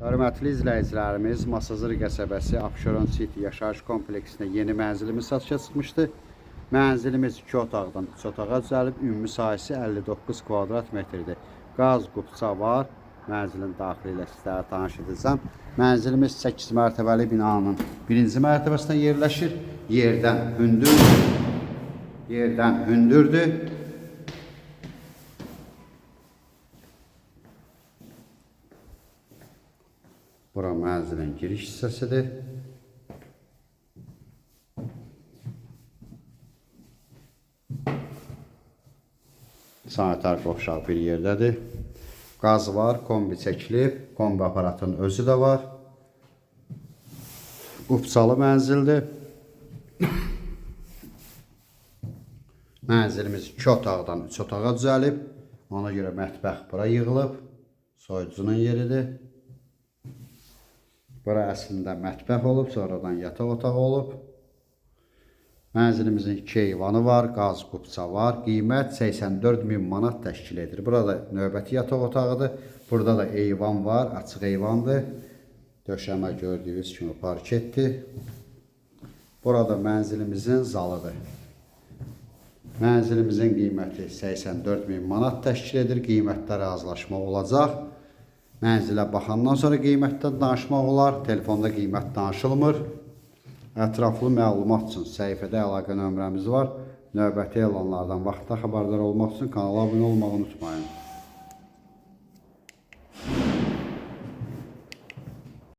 Hörmətli izləyicilərimiz, Masazır qəsəbəsi Abşeron City yaşayış kompleksində yeni mənzilimiz satışa çıxmışdı. Mənzilimiz 2 otaqdan 3 otağa düzəlib, ümumi sahəsi 59 kvadrat metrdir. Qaz qubça var. Mənzilin daxili ilə sizlərə tanış edəcəm. Mənzilimiz 8 mərtəbəli binanın 1-ci mərtəbəsində yerləşir. Yerdən hündürdür. Bura mənzilin giriş hissəsidir. Sanitar qovşaq bir yerdədir. Qaz var, kombi çəkilib, kombi aparatının özü də var. Qubçalı mənzildir. Mənzilimiz 2 otaqdan 3 otağa düzəlib. Ona görə mətbəx bura yığılıb. Soyucunun yeridir. Bura əslində mətbəx olub, sonradan yataq otağı olub. Mənzilimizin 2 eyvanı var, qaz qubça var. Qiymət 84.000 manat təşkil edir. Burada növbəti yataq otağıdır. Burada da eyvan var, açıq eyvandır. Döşəmə gördüyünüz kimi parketdir. Burada mənzilimizin zalıdır. Mənzilimizin qiyməti 84.000 manat təşkil edir. Qiymətdə razılaşma olacaq. Mənzilə baxandan sonra qiymətdən danışmaq olar. Telefonda qiymət danışılmır. Ətraflı məlumat üçün səhifədə əlaqə nömrəmiz var. Növbəti elanlardan vaxtda xəbərdar olmaq üçün kanala abunə olmağı unutmayın.